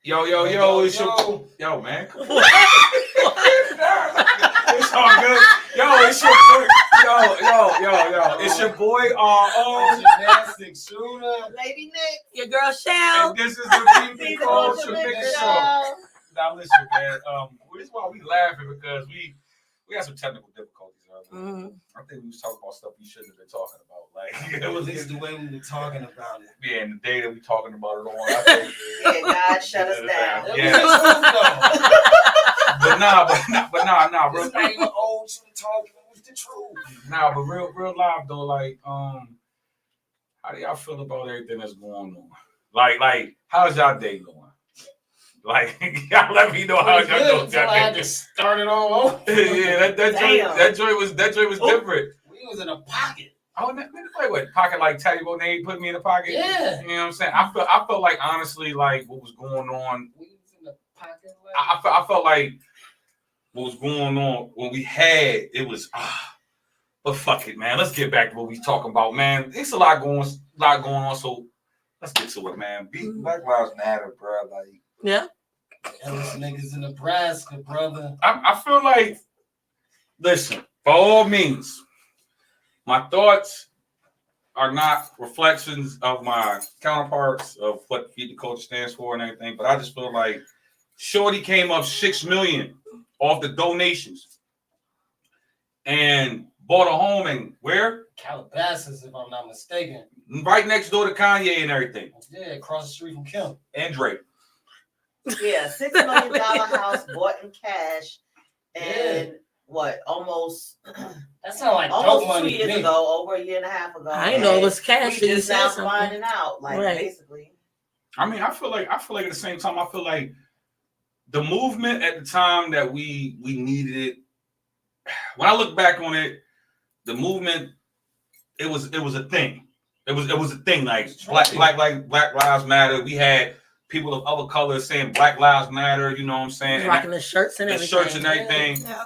Yo, it's your yo, man. It's all good. Yo, it's your boy. Yo. It's your boy. Gymnastic shooter, Lady Nick, your girl Shell. And this is the people called Mixshow. Now listen, man. This is why we laughing because we had some technical difficulties earlier. Mm-hmm. I think we was talking about stuff we shouldn't have been talking about. Like it was at least the way we were talking about it. Yeah, and the day that we talking about it on. I think, yeah, God shut us down. Yeah. but nah, real. This ain't no old shit talking. It was the truth. Nah, but real live though. Like, how do y'all feel about everything that's going on? Like, how's y'all day going? Like, y'all let me know how y'all doing. Until I had to start it all over. Yeah, that joint was different. We was in a pocket. Oh, man, what? Pocket like Teddy Bonet put me in the pocket? Yeah. You know what I'm saying? I felt like, honestly, like, what was going on. We was in the pocket. I felt like what was going on when we had, it was, but fuck it, man. Let's get back to what we talking about, man. It's a lot going on, so let's get to it, man. Black Lives Matter, bro. Like, yeah. Those niggas in Nebraska, brother. I feel like, listen, by all means, my thoughts are not reflections of my counterparts of what Feed the Culture stands for and everything, but I just feel like Shorty came up $6 million off the donations and bought a home in where? Calabasas, if I'm not mistaken. Right next door to Kanye and everything. Yeah, across the street from Kim. And Drake. Yeah, $6 million house bought in cash, and what? Almost. That sounds like almost dope 2 money years ago, over a year and a half ago. I didn't know it was cash. We just now finding out, like basically. I mean, I feel like at the same time, I feel like the movement at the time that we needed it. When I look back on it, the movement, it was a thing. It was a thing. Like Black Lives Matter. We had people of other colors saying Black Lives Matter. You know what I'm saying? Rocking the shirts and everything. Yeah.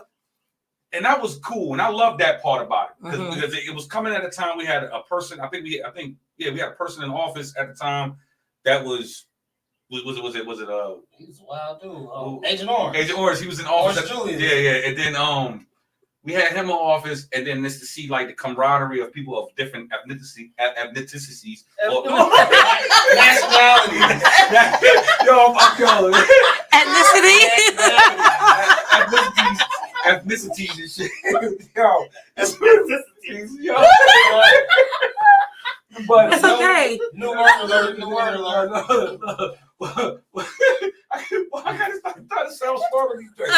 And that was cool, and I love that part about it because it was coming at a time we had a person. We had a person in office at the time that was it? He was a wild dude. Agent Orange. Agent Orange. He was in office. Yeah. And then we had him in office, and then this to see like the camaraderie of people of different ethnicities or nationalities. Ethnicities and shit. Ethnicities. But it's okay. No word alert. I gotta stop trying to sound smart with these things.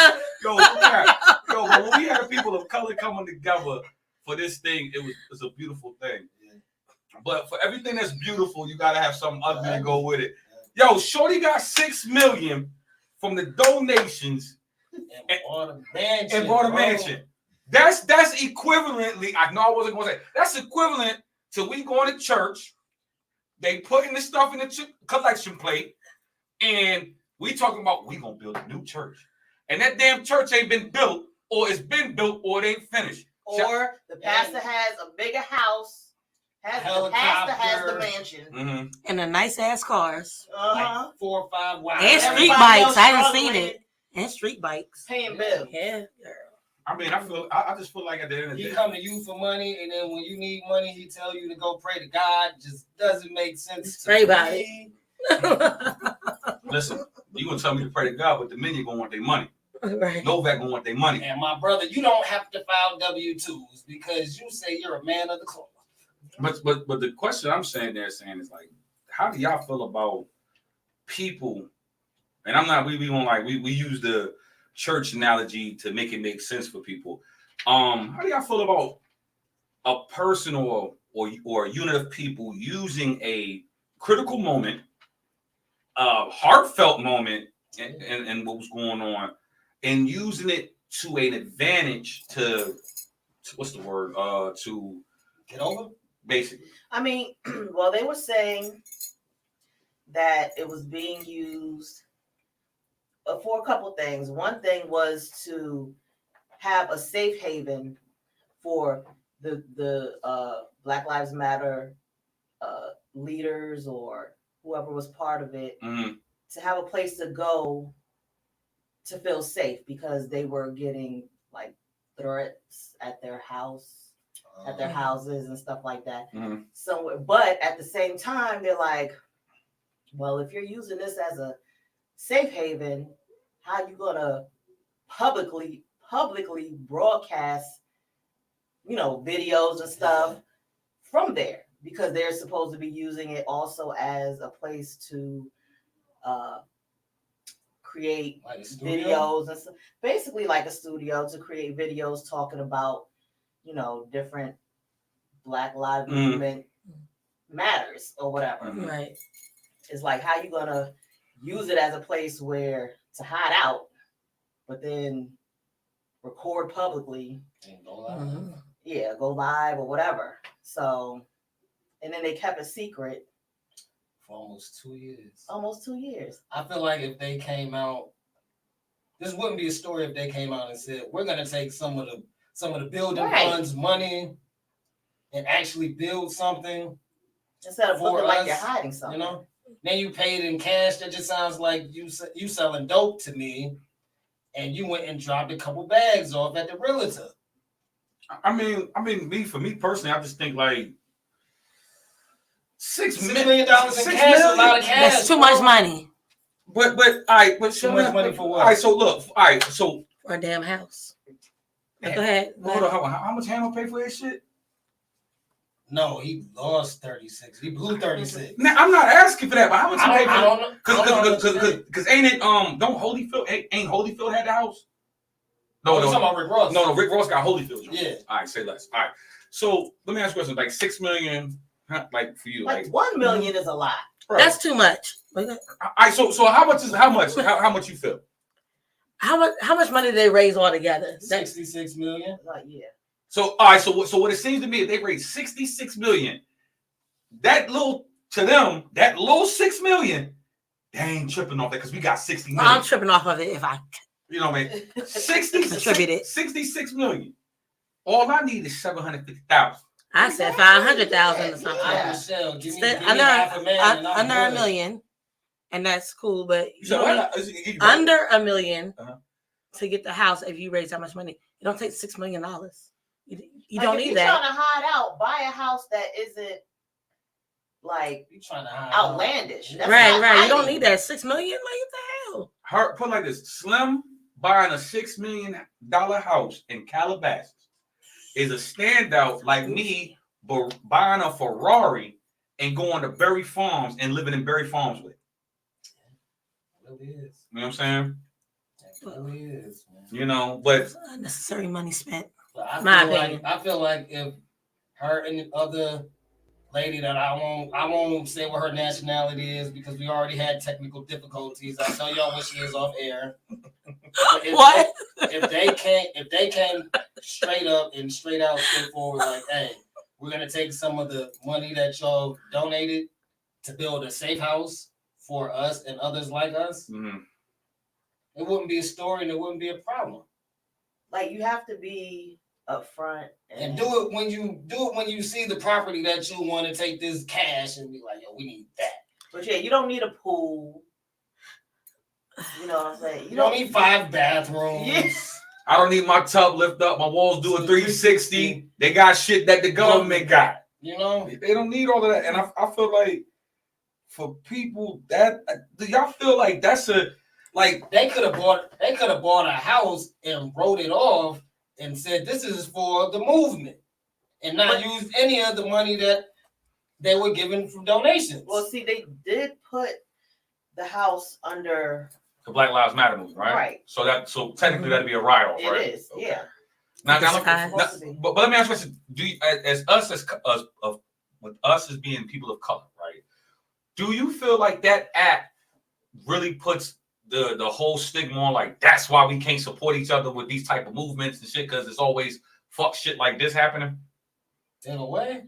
But when we had people of color coming together for this thing, it was a beautiful thing. But for everything that's beautiful, you gotta have something ugly to go with it. Yo, Shorty got $6 million from the donations and bought a mansion. That's equivalently. I know I wasn't gonna say that's equivalent to we going to church. They putting the stuff in the collection plate, and we talking about we gonna build a new church, and that damn church ain't been built, or it's been built, or it ain't finished. Or the pastor has a bigger house. The pastor has the mansion and the nice ass cars. Like 4 or 5 wives. And street bikes. I haven't seen it. And street bikes. Paying bills. Yeah, girl. I mean, I just feel like at the end of the day, he come to you for money, and then when you need money, he tell you to go pray to God. Just doesn't make sense. Pray about it. Listen, you gonna tell me to pray to God, but the men you gonna want their money. Right. Novak gonna want their money. And my brother, you don't have to file W-2s because you say you're a man of the cloth. But the question I'm saying is like, how do y'all feel about people? And I'm not. We use the church analogy to make it make sense for people. How do y'all feel about a person or a unit of people using a critical moment, a heartfelt moment, and what was going on, and using it to an advantage to what's the word? To get over? Basically. I mean, well, they were saying that it was being used for a couple things. One thing was to have a safe haven for the Black Lives Matter leaders or whoever was part of it to have a place to go to feel safe because they were getting like threats at their house, at their houses and stuff like that. Mhm. So, but at the same time, they're like, well, if you're using this as a safe haven, how you gonna publicly broadcast, videos and stuff from there? Because they're supposed to be using it also as a place to create Like a studio? videos and stuff. Basically like a studio to create videos talking about, different Black Lives Movement matters or whatever. Right. It's like, how you gonna use it as a place where to hide out, but then record publicly, And go live. go live or whatever. So, and then they kept it secret For almost 2 years. almost 2 years. I feel like if they came out, this wouldn't be a story if they came out and said, we're gonna take some of the building Right. funds money and actually build something. Instead of For looking like us, you're hiding something. Then you paid in cash. That just sounds like you selling dope to me, and you went and dropped a couple bags off at the realtor. I mean, for me personally, I just think like $6 million in cash, a lot of cash. That's too much money But all right, but Too much money for what? All right, so look, so for a damn house. Go ahead. hold on, how much Hannah pay for his shit? No, he lost 36. He blew 36. Now, I'm not asking for that, but how much he pay I don't know. for? Because ain't it don't Holyfield ain't Holyfield had the house? No, you're talking about Rick Ross. No, Rick Ross got Holyfield. Yeah. All right, say less. All right. So let me ask you a question. Like $6 million, like for you, Like 1 million is a lot. Right. That's too much. All right. So how much is how much? How much you feel? How much money did they raise altogether? 66 million. Yeah. So all right. So what it seems to me, if they raised $66 million, that little $6 million, they ain't tripping off that because we got 60 million. I'm tripping off of it if I. You know what I mean? 66 million. All I need is 750,000. I said 500,000 or something. Yeah. Michelle, give me Under half a million. and I'm under a good. million, and that's cool. But You said what? under $1 million Uh-huh. to get the house. If you raise that much money, you don't take $6 million. You Like, don't if need you're that. trying to hide out, buy a house that isn't like You trying to hide outlandish. That's Right. not You don't hiding. need that $6 million. Like what the hell? Her put like this: Slim buying a $6 million house in Calabasas is a standout like me buying a Ferrari and going to Berry Farms and living in Berry Farms with it. It really is. You know what I'm saying? It really is, man. You know, but Unnecessary money spent. But I My feel like opinion. I feel like if her and the other lady that I won't say what her nationality is because we already had technical difficulties. I'll tell y'all what she is off air. What? If they came straight up and straight out, straightforward, like, hey, we're gonna take some of the money that y'all donated to build a safe house for us and others like us, it wouldn't be a story and it wouldn't be a problem. Like, you have to be upfront And do it when you see the property that you want to take this cash and be like, yo, we need that. But yeah, you don't need a pool. You know what I'm saying? You don't need 5 bathrooms. Yeah. I don't need my tub lift up. My walls do a 360. They got shit that the government got. You know, they don't need all of that. And I feel like for people that do y'all feel like that's a like they could have bought a house and wrote it off and said this is for the movement and not use any of the money that they were given from donations. Well, see, they did put the house under the Black Lives Matter movement, right? Right. So technically that'd be a write-off, it right? is, yeah. Now, But let me ask you a question. Do you, with us as being people of color, right? Do you feel like that act really puts the whole stigma on, like that's why we can't support each other with these type of movements and shit because it's always fuck shit like this happening? In a way.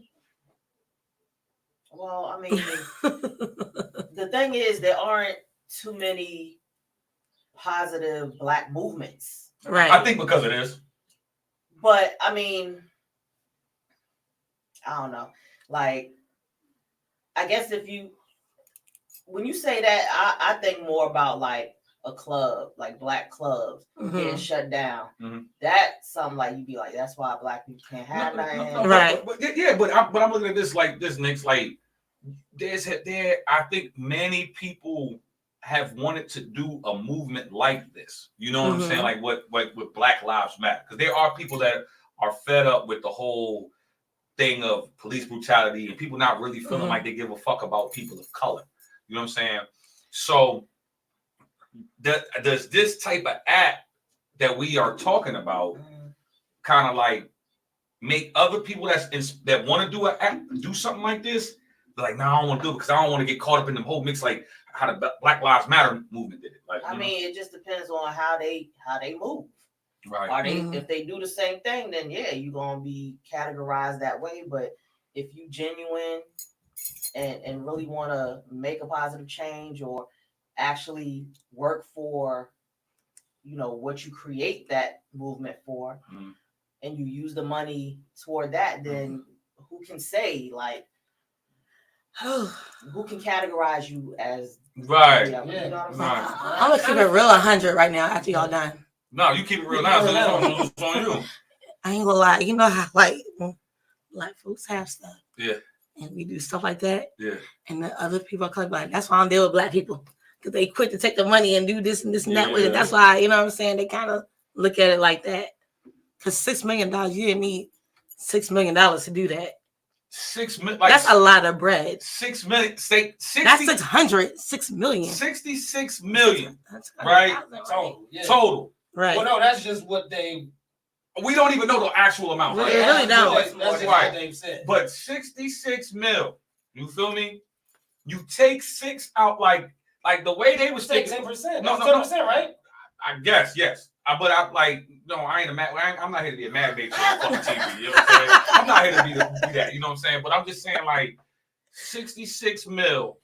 Well, I mean, the thing is, there aren't too many positive Black movements. Right. I think because it is. But I mean, I don't know. Like, I guess if you when you say that, I think more about like a club, like black clubs getting shut down. That's something like you'd be like, that's why black people can't have nothing. Right. But I'm looking at this like this, Nick's like I think many people have wanted to do a movement like this. You know what I'm saying? Like what with Black Lives Matter, because there are people that are fed up with the whole thing of police brutality and people not really feeling like they give a fuck about people of color. You know what I'm saying? So does this type of act that we are talking about kind of like make other people that want to do something like this? They're like, no, I don't want to do it because I don't want to get caught up in the whole mix like how the Black Lives Matter movement did it. Like, I mean, it just depends on how they move. Right. Are they if they do the same thing, then yeah, you're gonna be categorized that way. But if you genuine and really want to make a positive change or actually work for, you know, what you create that movement for, and you use the money toward that, then who can say like who can categorize you as right? You know what I'm saying? Right. I'm gonna keep it real 100 right now after y'all done. No, you keep it real now. So it's on you. I ain't gonna lie. You know how like black folks have stuff. Yeah. And we do stuff like that. Yeah. And the other people are like, that's why I don't deal with black people. Because they quit to take the money and do this and this and that with it. That's why, you know what I'm saying? They kind of look at it like that. Because $6 million, you didn't need $6 million to do that. 6 million. That's a lot of bread. 6 million. Say 60, that's 600. 6 million. 66 million. That's right? Total. Yeah. Total. Right. Well, no, that's just what they. We don't even know the actual amount. Right? They really don't. That's what they've said. But 66 mil. You feel me? You take 6 out like the way they was taking 10%. No, 10%, right? I guess yes. But I like no. I ain't a mad. I'm not here to be a mad bitch on fucking TV. You know what I'm saying? I'm not here to be that. You know what I'm saying? But I'm just saying like 66 mil,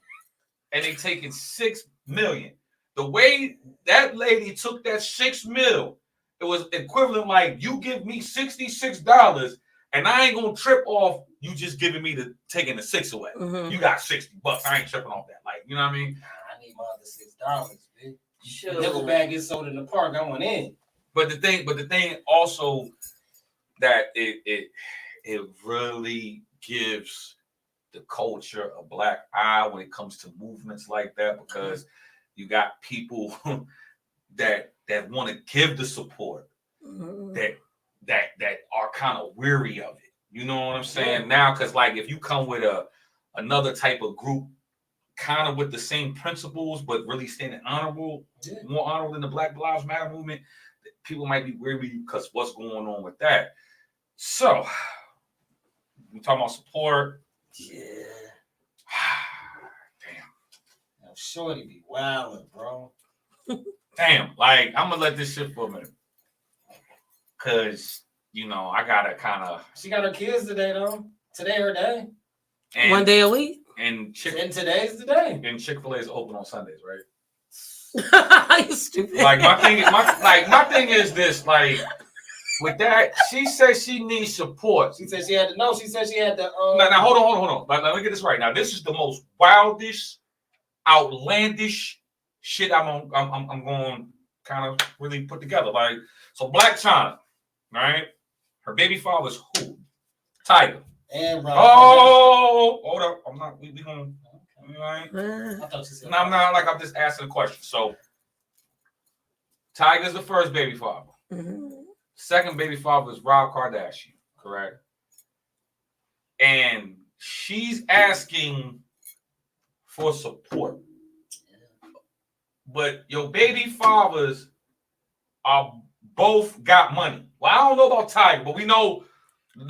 and they taking 6 million. The way that lady took that 6 mil, it was equivalent like you give me $66 and I ain't gonna trip off you just giving me taking the 6 away. You got $60. I ain't tripping off that. Like, you know what I mean? I need my other $6, bitch. Sure. Nickel bag gets sold in the park. I want in. But the thing also that it really gives the culture a black eye when it comes to movements like that, because you got people that want to give the support that are kind of weary of it. You know what I'm saying? Now, because like if you come with another type of group kind of with the same principles but really standing honorable, more honorable than the Black Lives Matter movement, people might be weary because what's going on with that. So we talking about support. Yeah. Damn. Shorty be wildin', bro. Damn, like I'm gonna let this shit for a minute, cause you know I gotta kind of. She got her kids today though. Today her day. And, 1 day a week. And today's the day. And Chick-fil-A is open on Sundays, right? You stupid. Like my thing is this, like with that, she says she needs support. She said she had to know. She said she had to. Now hold on. Let me get this right. Now this is the most wildish, outlandish shit I'm going to kind of really put together. Like, so Black China, right? Her baby father's who? Tiger. And Rob. Oh, hold up. I'm not. We gonna. Right? I thought you said. No, I'm not. Like I'm just asking a question. So, Tiger's the first baby father. Second baby father is Rob Kardashian, correct? And she's asking for support. But your baby fathers are both got money. Well, I don't know about Tiger, but we know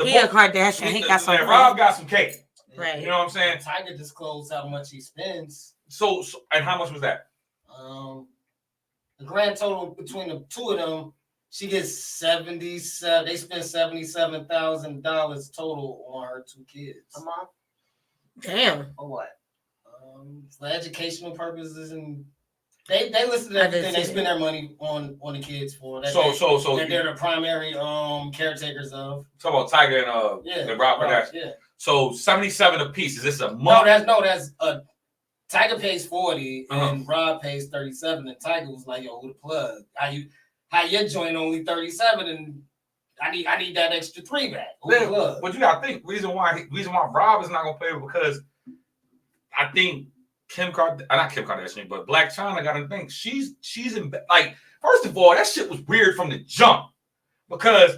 he a Kardashian. He got some. Rob got some cake. Right. You know what I'm saying? Tiger disclosed how much he spends. So and how much was that? The grand total between the two of them, she gets 77. They spend $77,000 total on her 2 kids. A month? Damn. Or what? For educational purposes, and they listed everything they spend their money on the kids for. That So they're the primary caretakers of. Talk about Tiger and Rob Kardashian. Yeah. So 77 a piece. Is this a month? No, that's Tiger pays 40 and Rob pays 37, and Tiger was like, "Yo, who the plug? How your joint only 37 and I need that extra 3 back." Yeah, but you gotta think reason why Rob is not gonna play because I think not Kim Kardashian, but Black China got to think she's in like first of all that shit was weird from the jump because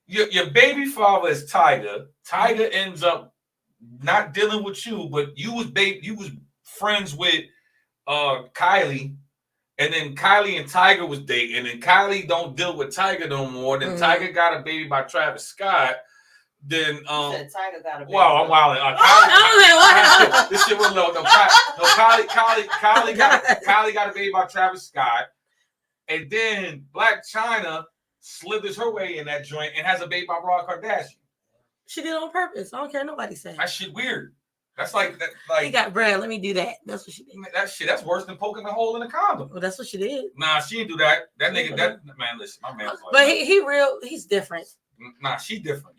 your baby father is Tiger. Tiger ends up not dealing with you, but you was friends with Kylie. And then Kylie and Tiger was dating, and then Kylie don't deal with Tiger no more. Then Tiger got a baby by Travis Scott. Then said Tiger got a baby. Wow, I'm wilding. This shit was low. No, Kylie got a baby by Travis Scott, and then Black China slithers her way in that joint and has a baby by Rob Kardashian. She did it on purpose. I don't care nobody say. That shit weird. That's like that. Like he got bread. Let me do that. That's what she did. That's worse than poking a hole in a condom. Well, that's what she did. Nah, she didn't do that. That nigga, man. Listen, my man. But he real. He's different. Nah, she different.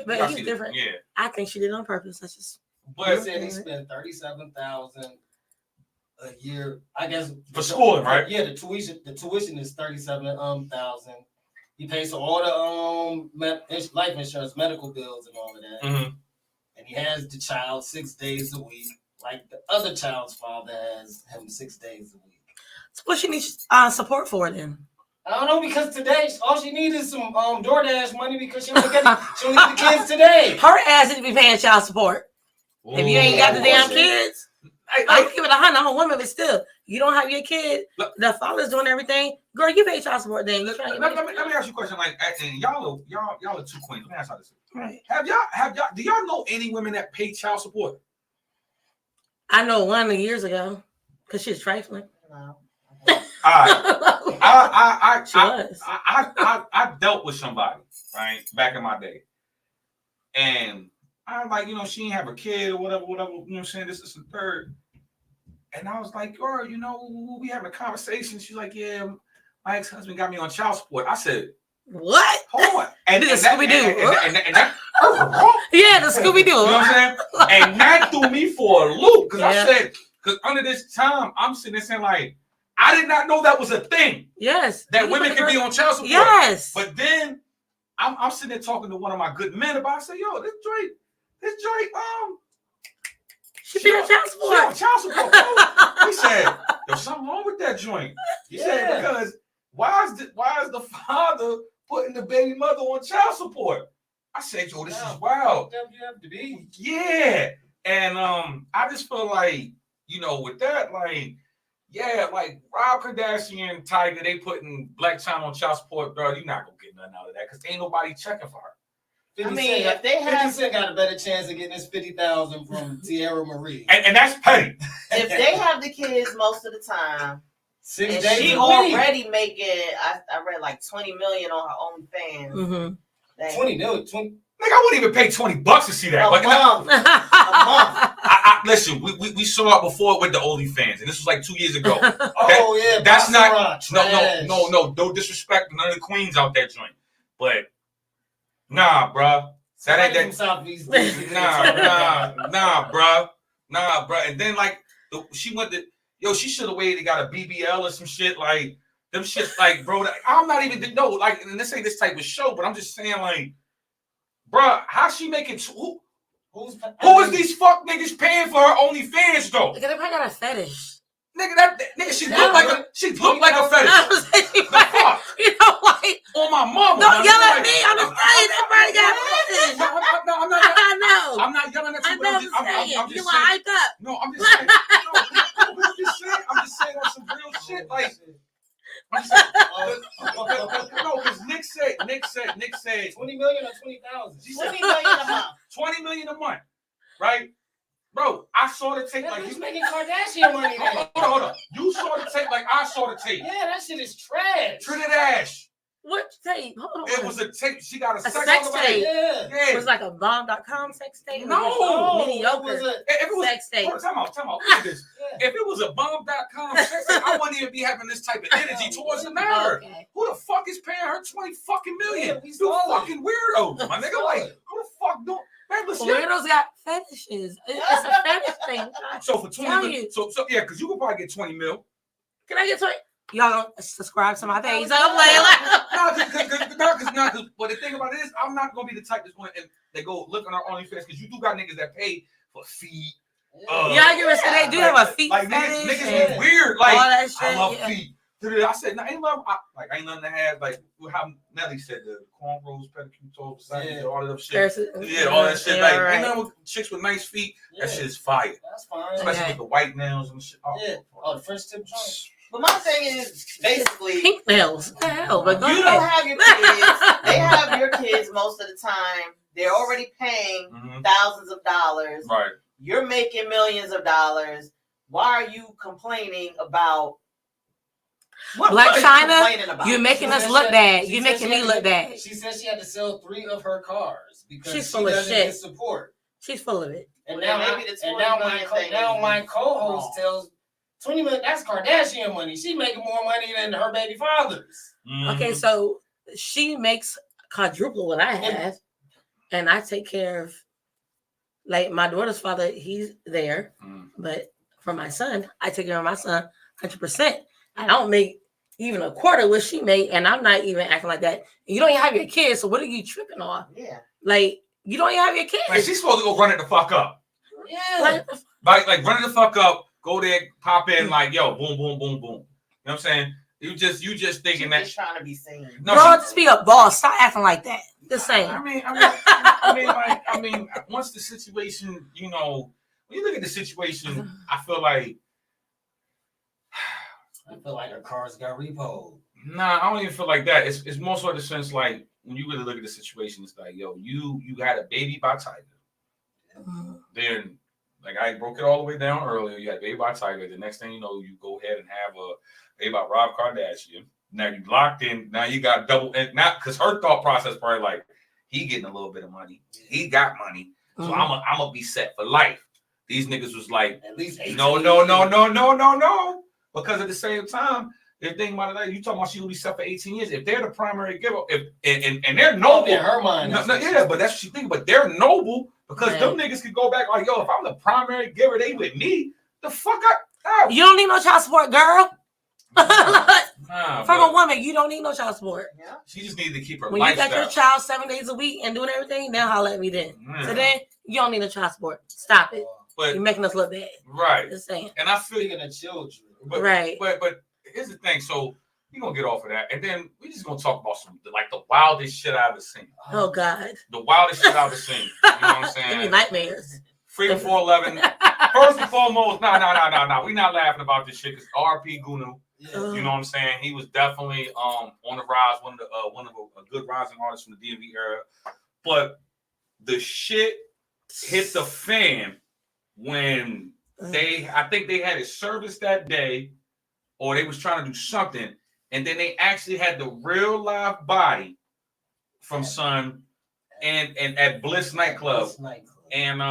But he's different. Yeah, I think she did it on purpose. That's just. But said he spent $37,000 a year. I guess for schooling, right? Yeah, the tuition is $37,000. He pays for all the life insurance, medical bills, and all of that. Mm-hmm. And he has the child 6 days a week, like the other child's father has him 6 days a week. So what she needs support for then? I don't know, because today all she needs is some DoorDash money because she only get the kids today. Her ass need to be paying child support. Ooh, if you ain't got the damn kids, I give it 100. I'm a woman, but still, you don't have your kid. The father's doing everything. Girl, you pay child support then. Let me ask you a question. Like, and y'all are two queens. Let me ask y'all this. Right. Have y'all? Do y'all know any women that pay child support? I know one years ago because she's trifling. No. I dealt with somebody right back in my day, and I was like, she ain't have a kid or whatever. You know what I'm saying? This is the third, and I was like, girl, we having a conversation. She's like, yeah, my ex-husband got me on child support. I said, what? Hold on. And Scooby Doo. Yeah, the Scooby Doo. You know what I'm saying? And that threw me for a loop because I said, because under this time, I'm sitting there saying like, I did not know that was a thing. Yes. That women can be on child support. Yes. But then I'm sitting there talking to one of my good men about. I said, yo, this joint, she be on child support. She on child support. He said, there's something wrong with that joint. He said, because why is the father putting the baby mother on child support? I said, yo, this is wild. Yeah. And I just feel like, with that, like, yeah, like Rob Kardashian, Tiger, they putting Blac Chyna on child support, bro. You're not gonna get nothing out of that because ain't nobody checking for her. I mean, if they have 50 Cent got a better chance of getting this $50,000 from Tierra Marie, and that's petty. If they have the kids most of the time, 6 and days she a week. already making, I read like 20 million on her own fans. Mm-hmm. 20 million. 20. Like I wouldn't even pay $20 to see that. A month. Listen, we saw it before with the OnlyFans, and this was like 2 years ago. That's not no disrespect to none of the queens out there joint, but nah, bruh. That ain't that. Southeast. Nah, bruh. And then like she went to she should have waited and got a BBL or some shit like them shits like bro. I'm not even like, and this ain't this type of show, but I'm just saying like, bruh, how she making who is these fuck niggas paying for her OnlyFans though? They probably got a fetish. Nigga, she look like a fetish. The fuck? Like on my mama. Don't yell at me. I'm just saying that probably got a fetish. No, I'm not. I know. I'm not yelling at you. I know. I'm just you saying. hyped up. No, I'm just saying. I'm just saying on some real shit. Like, I'm saying, no, because Nick said 20 million or 20,000. 20 million a month. 20 million a month, right? Bro, I saw the tape like he's making Kardashian money. Hold on. You saw the tape like I saw the tape. Yeah, that shit is trash. Trinidad. What tape? Hold on. It was a tape. She got a sex tape. Yeah. It was like a bomb.com sex tape. No. Mediocre. If it was sex tape. Time out. Look at this. If it was a bomb.com sex tape, I wouldn't even be having this type of energy towards the matter. Okay. Who the fuck is paying her 20 fucking million? Yeah, You fucking weirdos, my nigga. Like, who the fuck don't? Headless, yeah. Weirdos got fetishes. It's a fetish thing. So for 20 Tell mil, you. so yeah, because you could probably get 20 mil. Can I get 20? Y'all don't subscribe to my page. So I'm like, No, but the thing about it is, I'm not gonna be the type that's going and they go look on our OnlyFans because you do got niggas that pay for feet. y'all give us they do have a feet like fetish. niggas be weird. all Like that shit. I love Yeah. feet. I said, no, I ain't love. I ain't nothing to have. Like how Nelly said, the cornrows, pedicure, toes, all that shit. Yeah, all that shit. Like ain't nothing with chicks with nice feet. That shit is fire. That's fine. Especially with the white nails and shit. Oh, the French tip joint. But my thing is basically Pink nails. What the hell? But go you ahead. don't have your kids. They have your kids most of the time. They're already paying thousands of dollars. Right. You're making millions of dollars. Why are you complaining about Black what are you China, complaining about? you're making us look bad. You're making me look bad. She said she had to sell 3 of her cars because She's she full of doesn't shit. get support. She's full of it. And Well, now, maybe the my co-host tells 20 million. That's Kardashian money. She making more money than her baby fathers. Okay, so she makes quadruple what I have, and I take care of, like, my daughter's father. He's there, but for my son, I take care of my son 100%. I don't make even a quarter what she made, and I'm not even acting like that. You don't even have your kids, so what are you tripping on? Yeah, like you don't even have your kids. Like she's supposed to go run it the fuck up. Yeah, like run it the fuck up. Go there, pop in, like yo, boom, boom, boom, boom. You know what I'm saying? You just thinking that she's trying to be seen. No, bro, just be a boss. Stop acting like that. Just saying. I mean, once the situation, you know, when you look at the situation, I feel like her cars got repoed. Nah, I don't even feel like that. It's more so the sense like when you really look at the situation, it's like, yo, you had a baby by Tiger. Then, like I broke it all the way down earlier. You had a baby by Tiger. The next thing you know, you go ahead and have a baby by Rob Kardashian. Now you locked in. Now you got double. And not because her thought process probably like he getting a little bit of money. He got money, so I'm gonna be set for life. These niggas was like, at least no. Because at the same time, they're thinking about it. You talking about she will be set for 18 years. If they're the primary giver, and they're noble, in her mind, but that's what she thinking. But they're noble because them niggas could go back like, yo, if I'm the primary giver, they with me. The fuck up. You don't need no child support, girl. Nah, From a woman, you don't need no child support. Yeah. She just needed to keep her when lifestyle. you got your child 7 days a week and doing everything, then holler at me then. So then you don't need no child support. Stop it. But you're making us look bad. Right. Just saying. And I feel speaking of children. Right. But here's the thing. So we're gonna get off of that, and then we're just gonna talk about some like the wildest shit I've ever seen. Oh God. The wildest shit I've ever seen. You know what I'm saying? Give me nightmares. Freedom 411. First and foremost, no. We're not laughing about this shit because RP Gunu. You know what I'm saying? He was definitely on the rise, one of a good rising artist from the DMV era. But the shit hit the fan when I think they had a service that day, or they was trying to do something, and then they actually had the real live body from Son and at Bliss nightclub. And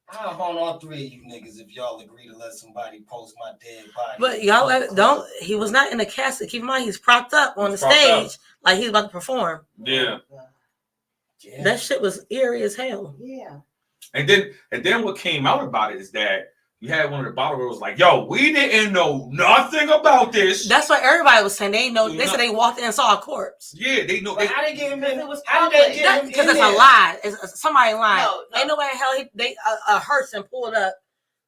I'll hold all 3 of you niggas if y'all agree to let somebody post my dead body. But y'all don't. He was not in the casket. Keep in mind, he's propped up on the stage like he's about to perform. Yeah. That shit was eerie as hell. Yeah. And then what came out about it is that you had one of the bottle girls like, yo, we didn't know nothing about this. That's what everybody was saying. They know. They said they walked in and saw a corpse. Yeah, they know. How they get him in? It was How did they get him? Because it's a lie. It's somebody lying. No. Ain't nobody hell. They a hearse and pulled up,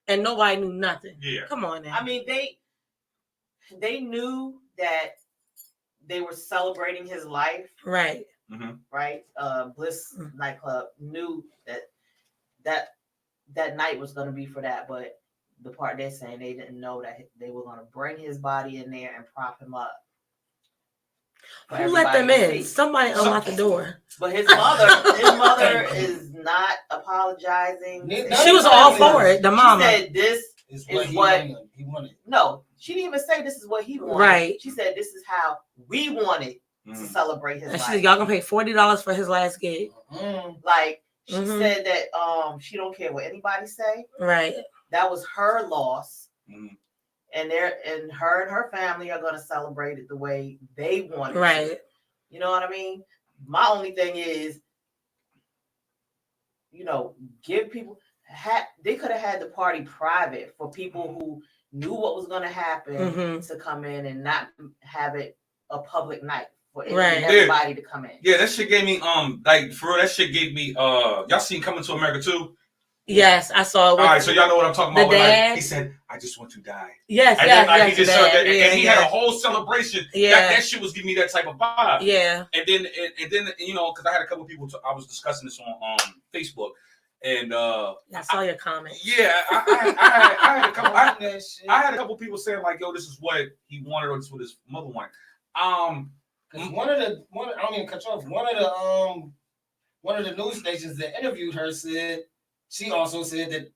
and nobody knew nothing. Yeah. Come on now. I mean, they knew that they were celebrating his life. Right. Mm-hmm. Right. Bliss nightclub knew that night was going to be for that, but the part they're saying they didn't know that they were going to bring his body in there and prop him up. Who let them in? Somebody unlocked the door. But his mother is not apologizing. She was all for it. The mama said this is what he wanted. No, she didn't even say this is what he wanted. Right. She said this is how we wanted to celebrate his life. She said y'all gonna pay $40 for his last gig. Like she said that she don't care what anybody say. Right. That was her loss. And her and her family are gonna celebrate it the way they want it. Right. You know what I mean? My only thing is give people they could have had the party private for people who knew what was going to happen to come in and not have it a public night for everybody to come in. Yeah, that shit gave me like for real, that shit gave me y'all seen Coming to America 2? Yes, I saw it. All right, so y'all know what I'm talking about. Like, he said, "I just want to die." Yes, and then, he just said that, and he had a whole celebration. Yeah, that shit was giving me that type of vibe. Yeah, and then because I had a couple of people, I was discussing this on Facebook, and I saw your comments. Yeah, I had a couple. I had a couple people saying like, "Yo, this is what he wanted, or this is what his mother wanted." One of the news stations that interviewed her said. She also said that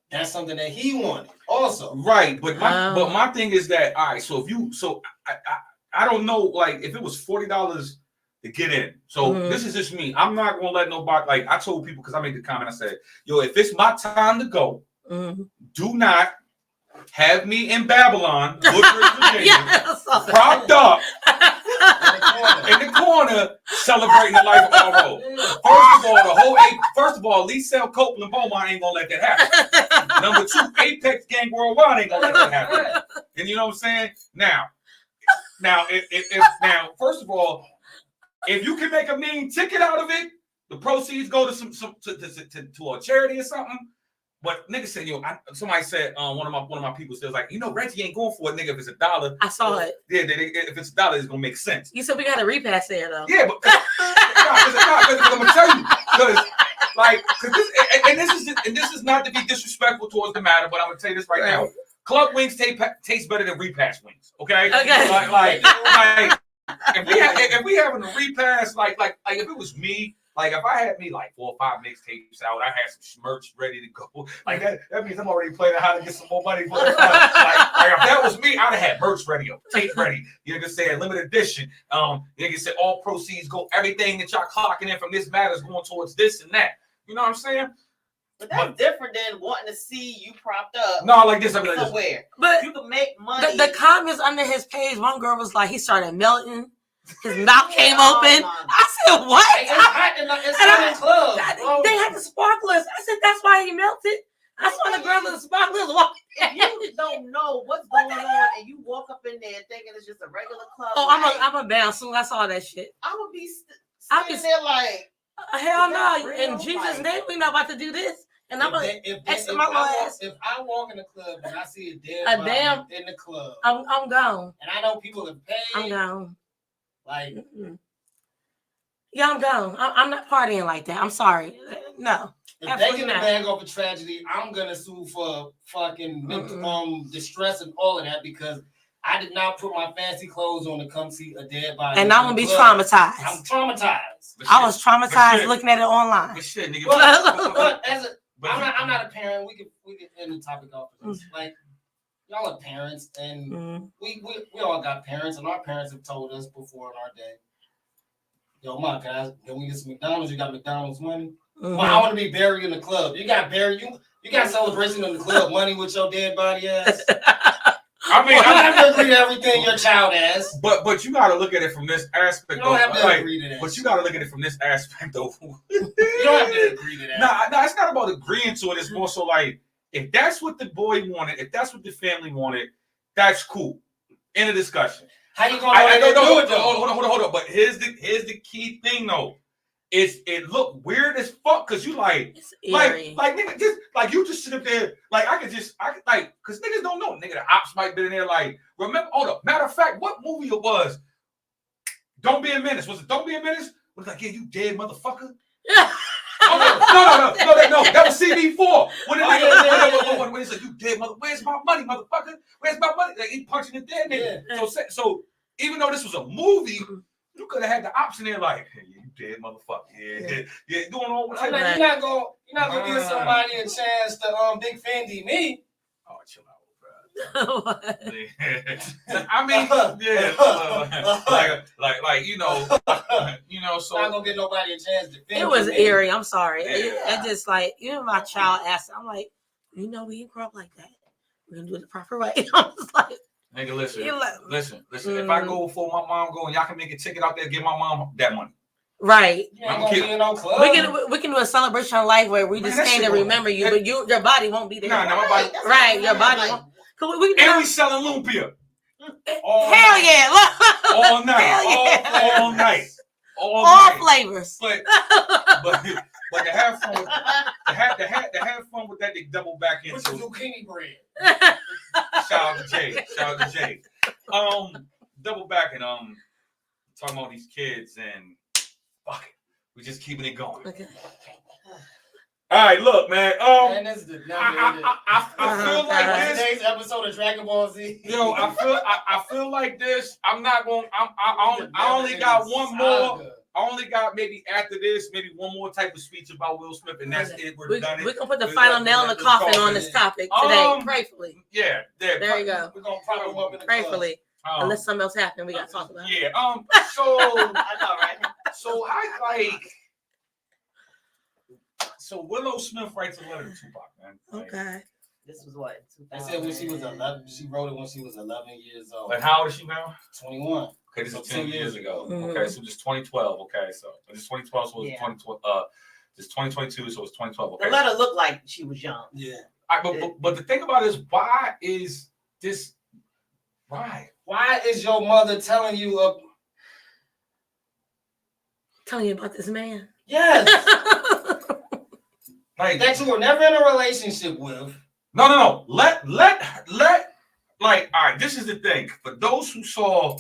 that's something that he wanted also. Right, but my thing is that all right, so I don't know, like if it was $40 to get in. So this is just me. I'm not gonna let nobody, like I told people, because I made the comment, I said, yo, if it's my time to go, do not have me in Babylon, Woodbridge, Virginia, propped up in the corner celebrating the life of R.O. First of all, Liesel Copeland Beaumont ain't gonna let that happen. Number 2, Apex Gang Worldwide ain't gonna let that happen. And you know what I'm saying? Now, first of all, if you can make a mean ticket out of it, the proceeds go to to a charity or something. But nigga said, somebody said, one of my people said, like, Reggie ain't going for it, nigga. If it's $1, I saw it. Yeah, if it's $1, it's gonna make sense. You said we got a repass there though. Yeah, but I'm gonna tell you, this is not to be disrespectful towards the matter, but I'm gonna tell you this right now. Club wings taste better than repass wings. Okay. Like if we having a repass, like if it was me. Like if I had me like 4 or 5 mixtapes out, I had some merch ready to go. Like that means I'm already planning how to get some more money for the like if that was me, I'd have had merch ready, tape ready. You can say limited edition. You can say all proceeds go, everything that y'all clocking in from this matter is going towards this and that. You know what I'm saying? But that's different than wanting to see you propped up. No, like this. Somewhere. But you can make money. The comments under his page, one girl was like, he started melting. His mouth came open. I said, what? It's hot in the club. They had the sparklers. I said, that's why he melted. I saw the girl with the sparklers walking. You don't know what's going on, and you walk up in there thinking it's just a regular club. Oh, I'm a bounce soon. I saw that shit. I would be sitting there like, hell no. In Jesus' name, we not about to do this. And I'm if I walk in the club and I see a dead body in the club, I'm gone. And I know people have paid. I'm gone. Like, yeah, I'm gone. I'm not partying like that. I'm sorry. No. If they get the bag off a tragedy, I'm gonna sue for fucking distress and all of that because I did not put my fancy clothes on to come see a dead body. And I'm gonna be traumatized. I'm traumatized. I was traumatized looking at it online. But shit, nigga. I'm not a parent. We can end the topic off. Like, y'all are parents, and we all got parents, and our parents have told us before in our day, yo, Ma, can we get some McDonald's? You got McDonald's money? Well, I want to be buried in the club. You got buried. You got celebration in the club money with your dead body ass. I mean, I have to agree to everything your child has. But you got to look at it from this aspect. You don't have to agree to that. But you got to look at it from this aspect, though. You don't have to agree to that. Nah, it's not about agreeing to it. It's more so like, if that's what the boy wanted, if that's what the family wanted, that's cool. End of discussion. How you gonna do it though? Hold on. But here's the key thing though. It look weird as fuck because you like nigga, just like you just sit up there like I could because niggas don't know, nigga, the ops might be in there like remember. Hold up, matter of fact, what movie it was? Don't Be a Menace. Was it Don't Be a Menace? Was like, yeah, you dead motherfucker. No, that was CD4. When he said, you dead mother, where's my money, motherfucker? Where's my money? Like, he punching the dead nigga. Yeah. So even though this was a movie, you could have had the option there like, hey, you dead motherfucker. Yeah, doing all what you're not gonna give somebody a chance to Big Fendi me. Oh, chill out. I mean, yeah, so I'm not gonna get nobody a chance to finish. It was eerie. I'm sorry. I just like, even my child asked, I'm like, we didn't grow up like that. We're gonna do it the proper way. I'm just like, nigga, listen. If I go before my mom go and y'all can make a ticket out there, give my mom that money. Right. You ain't gonna be in no club. We can do a celebration of life where we Man, just that came shit to go- remember you, but your body won't be there. Nah, my body. That's Right, what your I'm body saying, won't. Cause we And we selling lumpia hell yeah, look. all night, Hell all night, all all night. flavors. But to have fun with to have fun with that, they double back What's the into. zucchini bread? Shout out to Jay. Double back and talking about these kids and fuck it, we just keeping it going. Okay. All right, look, man. Man, this is the I feel like this. Today's episode of Dragon Ball Z. Yo, I feel like this. I'm not going. I only got one more. I only got maybe after this, maybe one more type of speech about Will Smith, and that's it. We're done. We're gonna put the final nail in the coffin on this topic today. Prayfully. Yeah. There you go. We're gonna prop him up in the Prayfully. Unless something else happened, we gotta talk about it. Yeah. So I know, right? so I like. So Willow Smith writes a letter to Tupac, man. Like, Okay. This was what? They said when she was 11. She wrote it when she was 11 years old. But how old is she now? 21. Okay, this is 10 years ago. Mhm. Okay, so just 2012. Okay, so this 2012, so it was Yeah. 2012. This 2022, so it's 2012. Okay. The letter looked like she was young. Yeah. But the thing about it is, why is this? Why? Why is your mother telling you up? Telling you about this man. Yes. Like That you were never in a relationship with. no. Let like all right. This is the thing for those who saw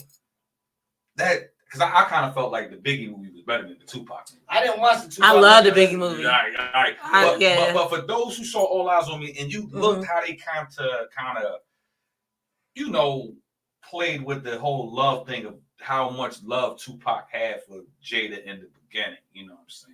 that because I kind of felt like the Biggie movie was better than the Tupac movie. I didn't watch the Tupac. I love the movie. Biggie movie. All right. But for those who saw All Eyes on Me and you looked how they kind of, you know, played with the whole love thing of how much love Tupac had for Jada in the beginning, you know what I'm saying?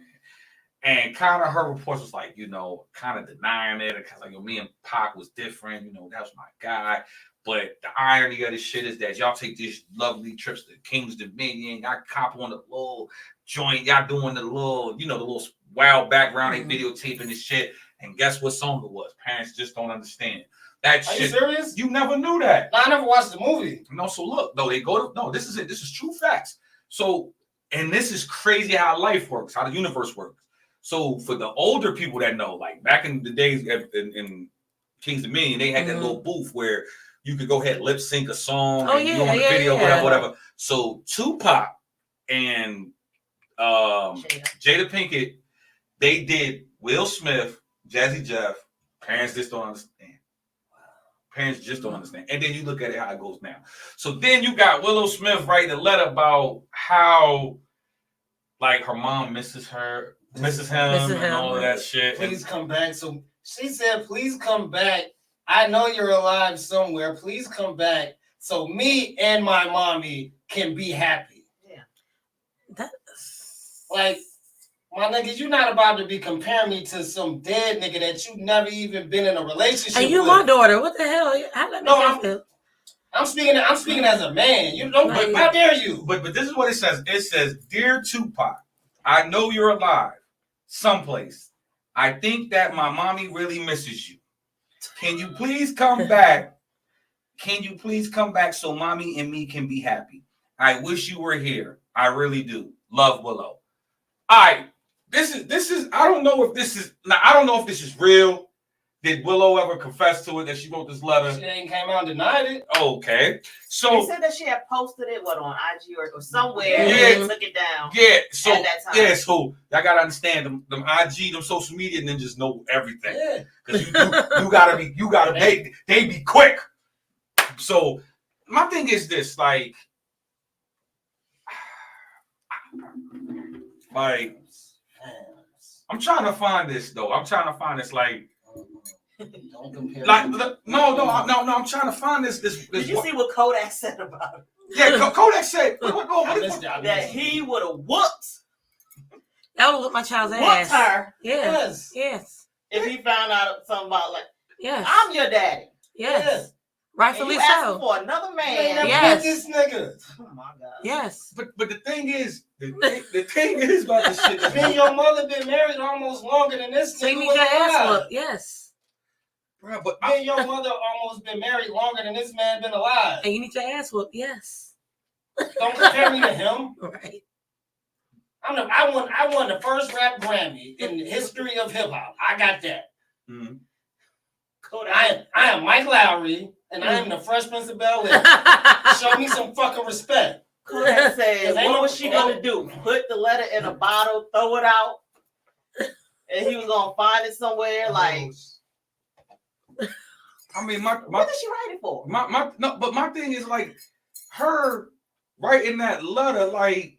And kind of her reports was like, you know, kind of denying it because like, me and Pac was different, you know, that was my guy. But the irony of this shit is that y'all take these lovely trips to King's Dominion, y'all cop on the little joint, y'all doing the little, you know, the little wild background, they videotaping this shit. And guess what song it was? Parents just don't understand. That Are shit. you serious? You never knew that. No, I never watched the movie. No, so look, no, they go to, no, this is it. This is true facts. So, and this is crazy how life works, how the universe works. So for the older people that know, like back in the days in King's Dominion, they had that little booth where you could go ahead and lip sync a song and go on the video, whatever. So Tupac and Jada Pinkett, they did Will Smith, Jazzy Jeff, Parents Just Don't Understand. Parents just don't understand. And then you look at it how it goes now. So then you got Willow Smith writing a letter about how like her mom misses him and all of that shit. Please come back. So she said, please come back. I know you're alive somewhere. Please come back so me and my mommy can be happy. Yeah. That's like, my nigga, you're not about to be comparing me to some dead nigga that you never even been in a relationship with. And you my daughter. What the hell? How that make you feel? I'm speaking as a man. You don't. Right. How dare you? But this is what it says. It says, "Dear Tupac, I know you're alive, someplace. I think that my mommy really misses you. Can you please come back? Can you please come back so mommy and me can be happy? I wish you were here. I really do. Love, Willow." All right. This is. I don't know if this is. Now I don't know if this is real. Did Willow ever confess to it that she wrote this letter? She ain't came out and denied it. Okay. So they said that she had posted it on IG or somewhere. Yeah. And took it down. Yeah. So at that time. yeah. So y'all gotta understand them IG, them social media, and then just know everything. Yeah. Because you gotta they be quick. So my thing is this, like I'm trying to find this though. I'm trying to find this like don't compare. Like no. I'm trying to find this. Did you see what Kodak said about it? Yeah, Kodak said that he would have whooped. That would whoop my child's Whooped ass. her. Yes. If he found out something about like, yes, I'm your daddy. Yes. Rightfully and you so. asking for another man. Yes. This nigga. Oh my God. Yes. But the thing is, the thing is about this shit. Me and your mother been married almost longer than this. So you need your ass whooped. Yes. Bro, but me and your mother almost been married longer than this man been alive. And you need your ass whooped. Yes. Don't compare me to him. Right. I won the first rap Grammy in the history of hip hop. I got that. Mm-hmm. I am Mike Lowry, and I am the Fresh Prince of Bel-Air. Show me some fucking respect. Kodak said, Ain't what no- was she gonna do? Put the letter in a bottle, throw it out, and he was gonna find it somewhere. Like, I mean, what did she write it for? but my thing is like her writing that letter, like,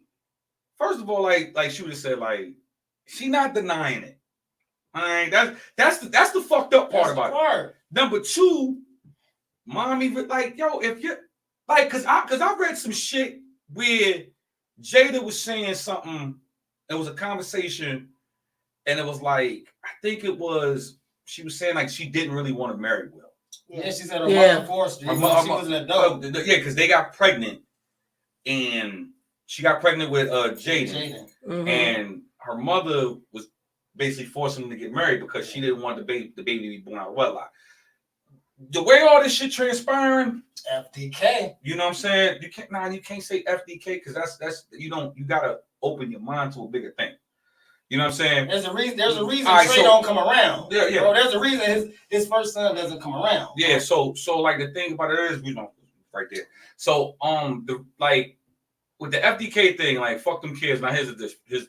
first of all, like she would have said, like, she not denying it. All right, that's the fucked up part about it. Number two, mommy, like, yo, if you like, cause I read some shit where Jada was saying something. It was a conversation, and it was like, I think it was she was saying like she didn't really want to marry Will. Yeah, she said her mother forced her. She was an adult. Yeah, because they got pregnant, and she got pregnant with Jaden, and her mother was basically forcing them to get married because she didn't want the baby to be born out of wedlock. The way all this shit transpiring, FDK. you know what I'm saying? You can't say FDK because that's you gotta open your mind to a bigger thing. You know what I'm saying? There's a reason right, Trey don't come around. Yeah. Bro, there's a reason his first son doesn't come around. Yeah, so like the thing about it is right there. So with the FDK thing, like fuck them kids. Now here's the thing.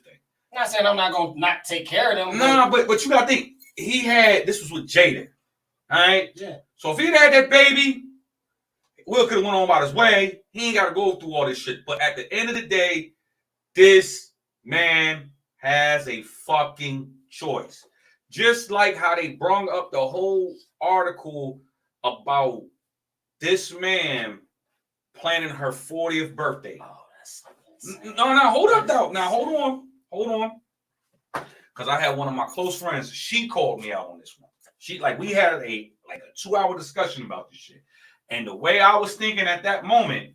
I'm not saying I'm not gonna not take care of them. Nah, but you gotta think this was with Jaden. All right? Yeah. So if he had that baby, Will could have went on about his way. He ain't gotta go through all this shit. But at the end of the day, this man has a fucking choice. Just like how they brung up the whole article about this man planning her 40th birthday. Oh, that's No, hold up though. Now hold on. Because I had one of my close friends, she called me out on this one. We had a 2-hour discussion about this shit. And the way I was thinking at that moment,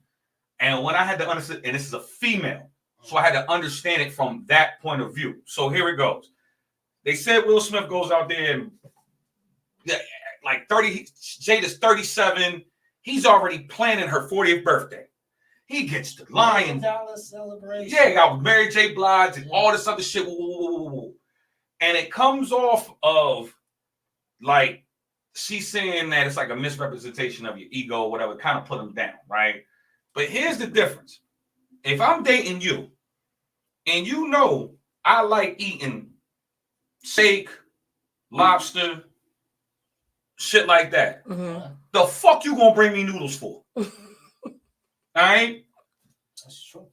and when I had to understand, and this is a female, so I had to understand it from that point of view. So here it goes. They said Will Smith goes out there and like 30, Jada's 37. He's already planning her 40th birthday. He gets the lion. $1 celebration. Yeah, got Mary J. Blige and all this other shit. And it comes off of like she's saying that it's like a misrepresentation of your ego, whatever, kind of put him down, right? But here's the difference. If I'm dating you and you know I like eating steak, lobster, shit like that, the fuck you gonna bring me noodles for? All right? That's true.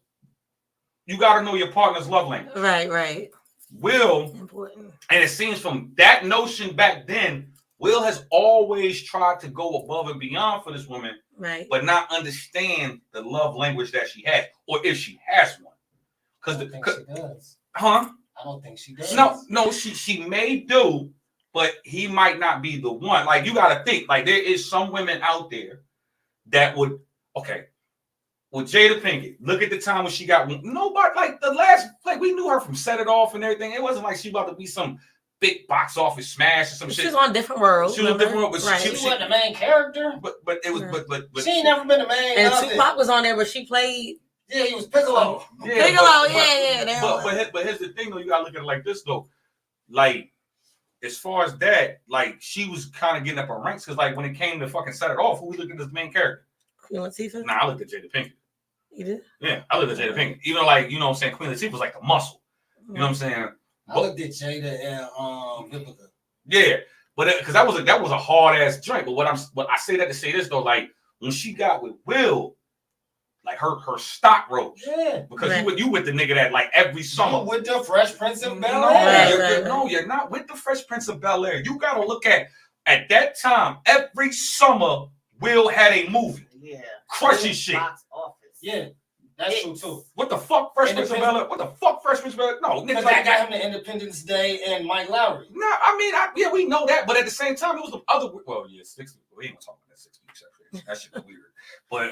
You gotta know your partner's love language. Right. Will, important. And it seems from that notion back then, Will has always tried to go above and beyond for this woman, right? But not understand the love language that she has, or if she has one. I don't think she does. Huh? I don't think she does. No, she may do, but he might not be the one. Like, you got to think, like, there is some women out there that would, okay, with Jada Pinkett, look at the time when she got nobody, like the last, like we knew her from Set It Off and everything. It wasn't like she about to be some big box office smash or some shit. She was on Different World. She was on Different World, but right. she wasn't the main character. But it was, but she ain't never been the main. And Tupac was on there, but she played. Yeah, he was Piccolo. Yeah, Piccolo, But here's the thing, though. You gotta look at it like this, though. Like, as far as that, like, she was kind of getting up her ranks because, like, when it came to fucking Set It Off, who was looking at the main character? Queen Latifah. Nah, I looked at Jada Pinkett. You did? Yeah, I looked at Jada Pinkett. Even like, you know what I'm saying, Queen Latifah was like the muscle. You know what I'm saying? I looked at Jada and Vivica. Yeah, but because that was a hard ass joint. But I say that to say this though, like when she got with Will, like her stock rose. Yeah, because you with the nigga that like every summer. You with the Fresh Prince of Bel-Air. No, you're not with the Fresh Prince of Bel-Air. You gotta look at that time. Every summer, Will had a movie. Yeah, crushing shit. Box office. Yeah. That's true too. What the fuck, Fresh Prince of Bel-Air? What the fuck, Fresh Prince of Bel-Air? No, because that got him to Independence Day and Mike Lowry. No, I mean, yeah, we know that, but at the same time, it was the other. Well, yeah, 6 weeks. We ain't gonna talk about that 6 weeks. That shit was weird. But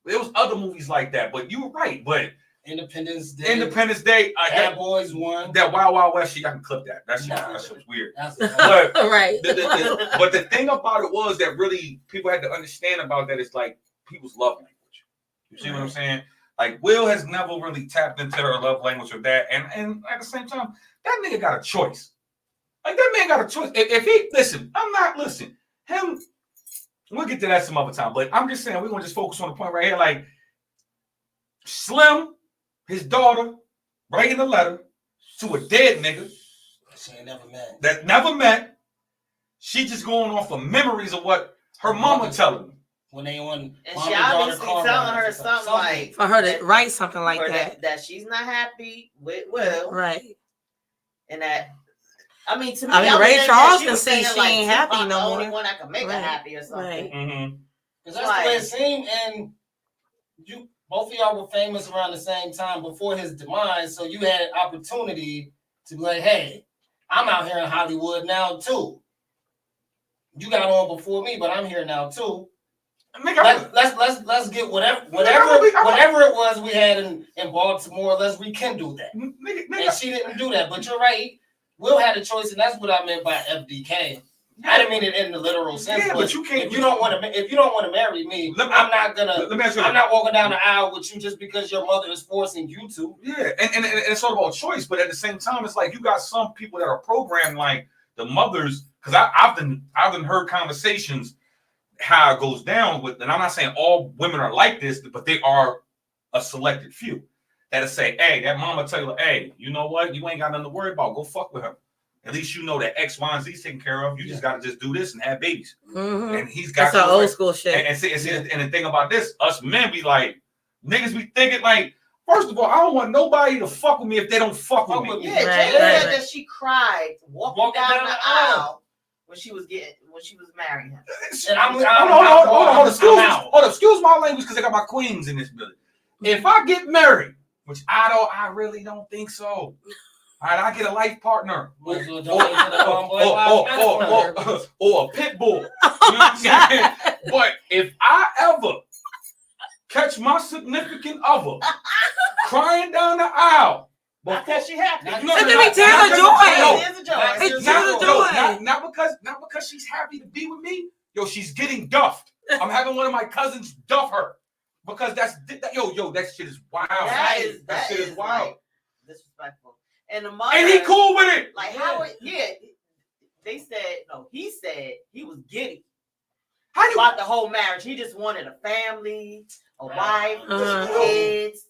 there was other movies like that. But you were right. But Independence Day. Bad Boys 1. That Wild Wild West shit, I can clip that. That shit was weird. But, right. But the thing about it was that really people had to understand about that is like people's love language. You see what I'm saying? Like Will has never really tapped into her love language or that, and at the same time, that nigga got a choice. Like that man got a choice. If he listen, I'm not listen. Him, we'll get to that some other time. But I'm just saying we're gonna just focus on the point right here. Like Slim, his daughter, writing a letter to a dead nigga She ain't never met. that never met. She just going off of memories of what her mama telling me. When they on, And she obviously telling her something like For her to write something like or that. that she's not happy with Will, Right. and that I mean to me, I mean, I was Ray thinking Charles she can was say saying, she like, ain't happy Tupac no the only more. one that can make her Right. happy or something. Right. Mm-hmm. Because that's the way it seemed, and you both of y'all were famous around the same time before his demise, so you had an opportunity to be like, hey, I'm out here in Hollywood now too. You got on before me, but I'm here now too. Nigga, Let's get whatever it was we had in Baltimore. Let's rekindle that. nigga. And she didn't do that. But you're right. Will had a choice, and that's what I meant by FDK. I didn't mean it in the literal sense. Yeah, but you can't. If you don't want to marry me, I'm not gonna. Let me ask you. I'm not walking down the aisle with you just because your mother is forcing you to. Yeah, and it's all about choice, but at the same time, it's like you got some people that are programmed like the mothers. Because I've been heard conversations how it goes down with, and I'm not saying all women are like this, but they are a selected few that'll say, "Hey, that mama tell you, hey, you know what? You ain't got nothing to worry about. Go fuck with her. At least you know that X, Y, and Z's taken care of. You just got to just do this and have babies." Mm-hmm. And he's got That's some old school shit. And the thing about this, us men be like, niggas be thinking like, first of all, I don't want nobody to fuck with me if they don't fuck with me. Yeah, Right, Jay right. said that she cried walking down the aisle when she was marrying him. And hold on, excuse my language because I got my queens in this building. If I get married, which I really don't think so. All right, I get a life partner, or a pit bull. You know what I'm saying? But if I ever catch my significant other crying down the aisle, Because she happy. Not because she's happy to be with me. Yo, she's getting duffed. I'm having one of my cousins duff her because that shit is wild. That shit is wild. Like, disrespectful. And the mother, and he cool with it. Like how? They said no. He said he was giddy about the whole marriage. He just wanted a family, a wife, kids.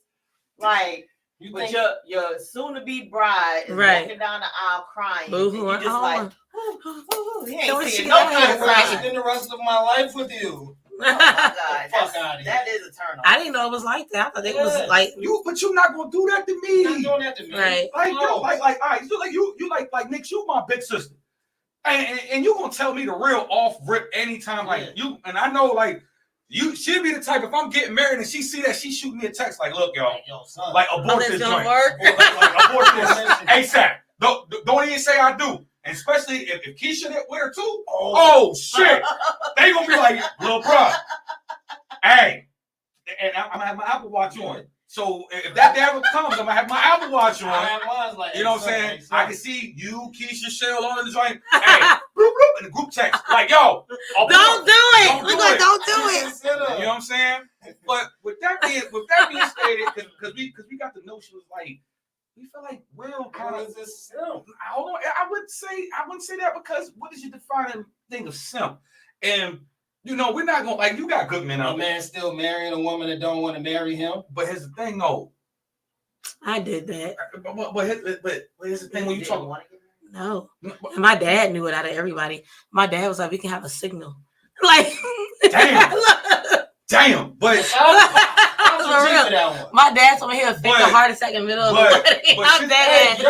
Like. But your soon-to-be bride is walking down the aisle crying. And you just like, he ain't seeing no kind of crying. Spend the rest of my life with you. Oh my God, that is a turn on. I didn't know it was like that. I thought it was like but you're not gonna do that to me. You're not doing that to me. Right. Like, all right, you like Nick, you my big sister, and you gonna tell me the real off rip anytime like you, and I know like. She'd be the type if I'm getting married and she see that she shoot me a text like, look, y'all, like abort this joint, abort this ASAP. Don't even say I do, and especially if Keisha there with her too. Oh shit, they gonna be like, little bro, hey, and I'm gonna have my Apple Watch on. So if that day ever comes, I'm gonna have my Apple Watch on. You know what I'm saying? I can see you, Keisha, Shell, all in the joint. Hey, bloop, bloop, in the group text. Like, yo, don't do it. Don't do it. You know what I'm saying? But with that being stated, because we got the notion was like, we feel like Will kind of this simp. Hold on, I wouldn't say that because what is your defining thing of simp? And you know, we're not gonna like you got good men out there. A man still marrying a woman that don't want to marry him. But here's the thing, though. I did that. But here's the thing when you talk. No, and my dad knew it out of everybody. My dad was like, "We can have a signal." Like, damn. But my dad's over here faking a heart attack in the middle of the wedding. I'm dead.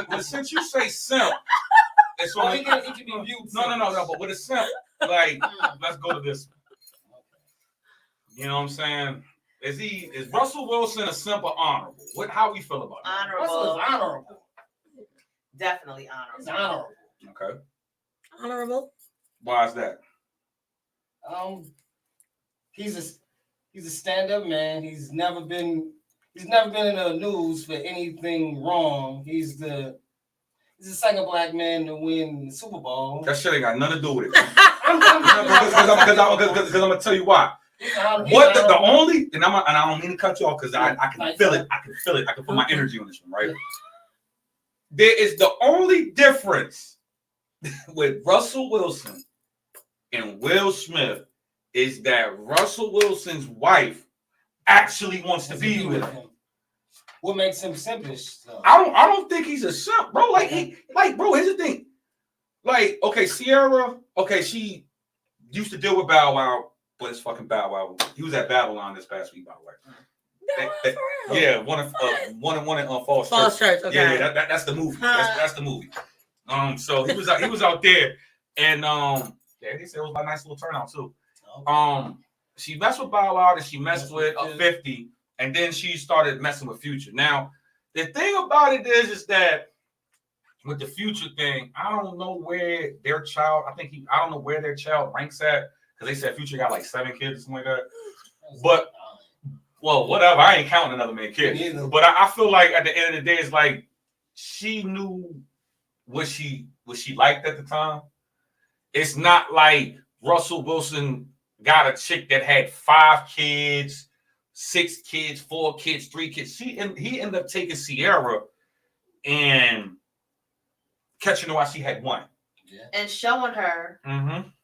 But since you say simp, it's only he can be viewed. No. But with a simp, like, let's go to this. You know what I'm saying? Is Russell Wilson a simp or honorable? How we feel about it? Honorable. Honorable. Definitely honorable. It's honorable. Okay. Honorable. Why is that? He's a stand-up man. He's never been in the news for anything wrong. He's the second black man to win the Super Bowl. That shit ain't got nothing to do with it. Because I'm gonna tell you why. What the only, and I don't mean to cut you off because I can feel it. I can feel it. I can put my energy on this one, right? There is the only difference with Russell Wilson and Will Smith is that Russell Wilson's wife actually wants to be with him. What makes him simpish? I don't think he's a simp, bro. Bro, here's the thing. Like, okay, Sierra, okay, she used to deal with Bow Wow, but it's fucking Bow Wow. He was at Babylon this past week, by the way. Yeah, one in Falls Church. Okay. Yeah, that's the movie. That's the movie. So he was out there, and yeah, they said it was a nice little turnout too. She messed with Bow Wow, and she messed with 50, and then she started messing with Future. Now, the thing about it is that with the Future thing, I don't know where their child. I don't know where their child ranks at because they said Future got like 7 kids or something like that. But well, whatever. I ain't counting another man kid. But I feel like at the end of the day, it's like she knew what she liked at the time. It's not like Russell Wilson got a chick that had 5 kids, 6 kids, 4 kids, 3 kids. He ended up taking Sierra and catching her while she had 1. Yeah. And showing her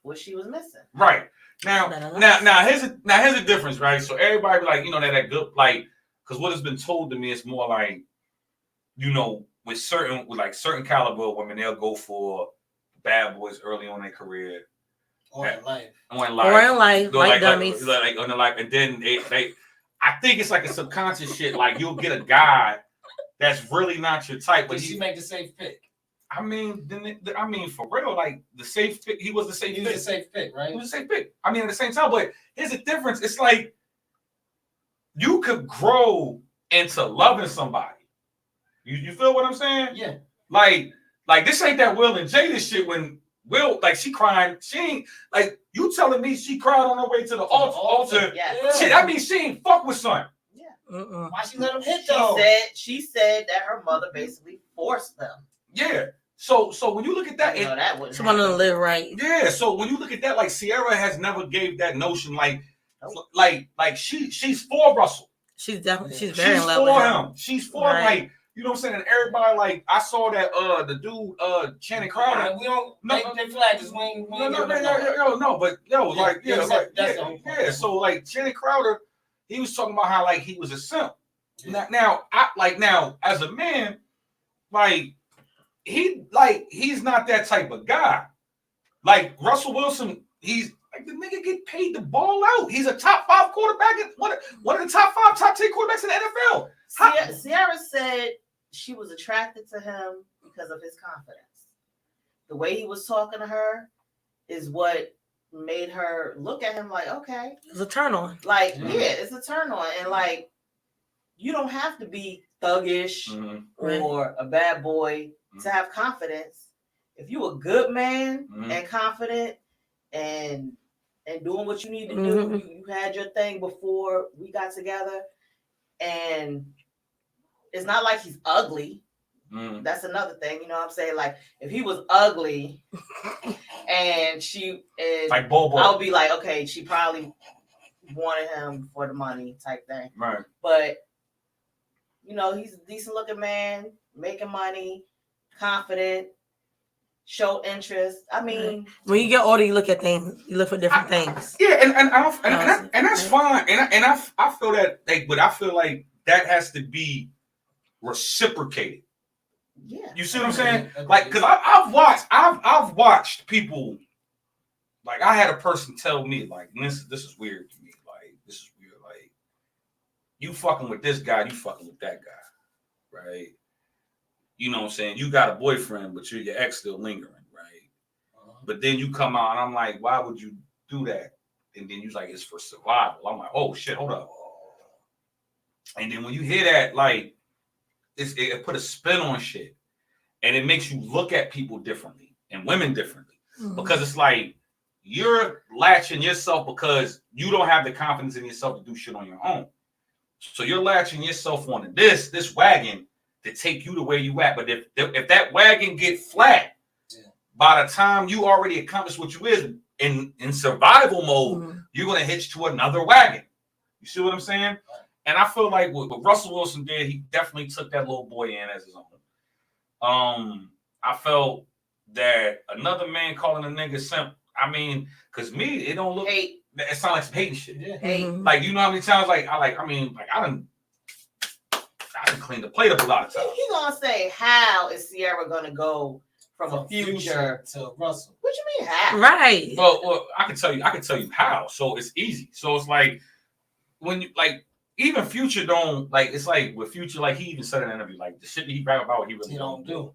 what she was missing. Right. Now here's a difference, right? So everybody be like, that good, like, because what has been told to me is more like, with certain caliber of women, they'll go for bad boys early on in their career. Or in life. Like dummies. Like on the life. And then they I think it's like a subconscious shit. Like you'll get a guy that's really not your type. But she make the safe pick. I mean, for real, like the safe pick, he was the safe pick. He was a safe pick, right? He was a safe pick. I mean, at the same time, but here's the difference. It's like you could grow into loving somebody. You feel what I'm saying? Yeah. Like this ain't that Will and Jada shit when Will, like, she crying. She ain't, like, you telling me she cried on her way to the altar. Yeah. Shit, that means she ain't fuck with son. Yeah. Why she let him hit though? She said that her mother basically forced them. Yeah. So when you look at that, that wouldn't she wanted to live right. Yeah. So when you look at that, like Sierra has never gave that notion, like she's for Russell. She's definitely she's very in love for with him. She's for him, like. You know what I'm saying? And everybody, like, I saw that the dude Channing Crowder. We don't. They flagged us. Yeah. So like Channing Crowder, he was talking about how like he was a simp. Yeah. Now as a man, he's not that type of guy. Like Russell Wilson, he's like the nigga get paid to ball out. He's a top 5 quarterback, one of the top 10 quarterbacks in the NFL. Sierra said she was attracted to him because of his confidence. The way he was talking to her is what made her look at him like, okay. It's a turn on. Like, it's a turn on. And like, you don't have to be thuggish or a bad boy to have confidence. If you a good man and confident and doing what you need to do, you had your thing before we got together, and it's not like he's ugly. That's another thing, you know what I'm saying? Like, if he was ugly and like Bobo, I would be like, okay, she probably wanted him for the money type thing. Right. But, he's a decent looking man, making money, confident, show interest. I mean, when you get older, you look at things, you look for different things. Yeah, and that's fine. And I feel that, like, but I feel like that has to be reciprocated. Yeah, you see what I'm saying? Like, because I've watched people. Like, I had a person tell me, like, this is weird to me. Like, this is weird. Like, you fucking with this guy, you fucking with that guy, right? You know what I'm saying? You got a boyfriend, but your ex still lingering, right? But then you come out, and I'm like, why would you do that? And then you're like, it's for survival. I'm like, oh shit, hold up. And then when you hear that, like, it put a spin on shit, and it makes you look at people differently and women differently, because it's like you're latching yourself because you don't have the confidence in yourself to do shit on your own. So you're latching yourself onto this wagon to take you to where you at. But if that wagon get flat, by the time you already accomplished what you is in survival mode, you're gonna hitch to another wagon. You see what I'm saying? And I feel like what Russell Wilson did, he definitely took that little boy in as his own. I felt that another man calling a nigga simp. I mean, cause me, it don't look. Hate. It sounds like some hating shit. Yeah. Hate. Like, you know how many times I done cleaned the plate up a lot of times. He gonna say, how is Sierra gonna go from a future to Russell? What you mean how? Right. Well, I can tell you how. So it's easy. So it's like when you like even Future don't like. It's like with Future, like he even said in an interview, like the shit that he rap about, he really don't do.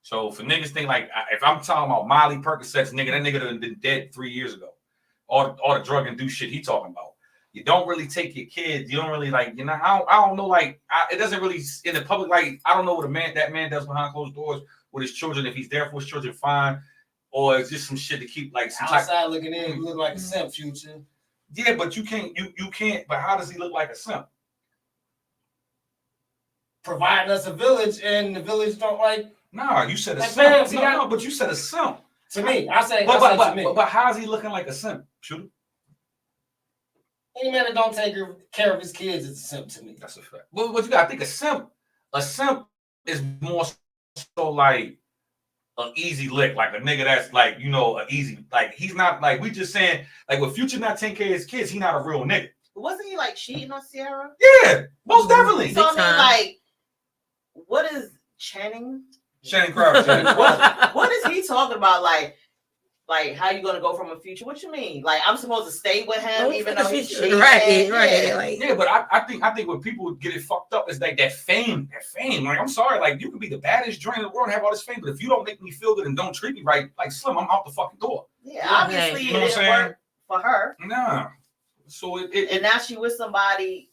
So for niggas think like if I'm talking about Molly Percocets, nigga, that nigga done been dead 3 years ago. All the drug induced shit he talking about. You don't really take your kids. You don't really like, you know, I don't know, like, it doesn't really, in the public, like, I don't know what that man does behind closed doors with his children. If he's there for his children, fine. Or it's just some shit to keep, like, some outside looking in, you look like a simp, Future. Yeah, but you can't, but how does he look like a simp? Providing us a village, and the village don't like. Nah, you said a like simp. fans, No, but you said a simp. To me, I say to me. But how is he looking like a simp? Shooter? Any man that don't take care of his kids is a simp to me. That's a fact. Well, what you got to think, a simp is more so like an easy lick, like a nigga that's like, you know, an easy, like he's not like, we just saying, like with Future not taking care of his kids, he not a real nigga. Wasn't he like cheating on Sierra? Yeah, most definitely. So I mean, like, what is Channing Crowder? what is he talking about? Like how you gonna go from a Future? What you mean? Like I'm supposed to stay with him even though he's cheating? Right. Yeah. Like, yeah, but I think when people get it fucked up is like that fame. Like I'm sorry, like you can be the baddest joint in the world and have all this fame, but if you don't make me feel good and don't treat me right, like Slim, I'm out the fucking door. Yeah, obviously you know it didn't work for her. Nah. So and now she with somebody.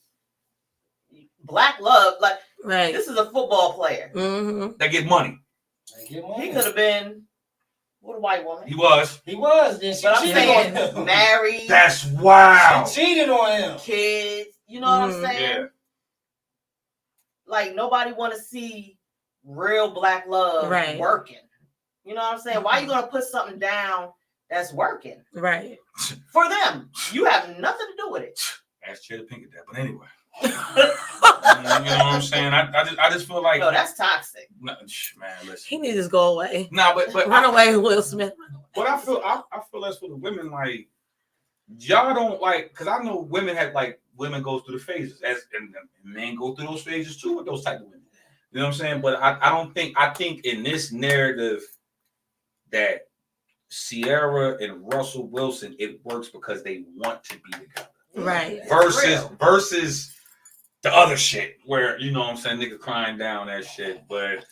Black love, like right. This is a football player. Mm-hmm. That get money. He could have been with a white woman. He was. Then she cheated on him. Married. That's wild. She cheated on him. Kids. You know what I'm saying? Yeah. Like nobody want to see real black love working. You know what I'm saying? Why are you gonna put something down that's working? Right. For them. You have nothing to do with it. Ask Cheddar Pink at that, but anyway. You know what I'm saying? I just feel like no, that's toxic. No, man, listen. He needs to go away. Nah, but run away, Will Smith. But I feel that's for the women, like y'all don't like, because I know women go through the phases and men go through those phases too with those type of women. You know what I'm saying? But I think in this narrative that Sierra and Russell Wilson, it works because they want to be together. Right. Versus the other shit where, you know what I'm saying, nigga crying down that shit. But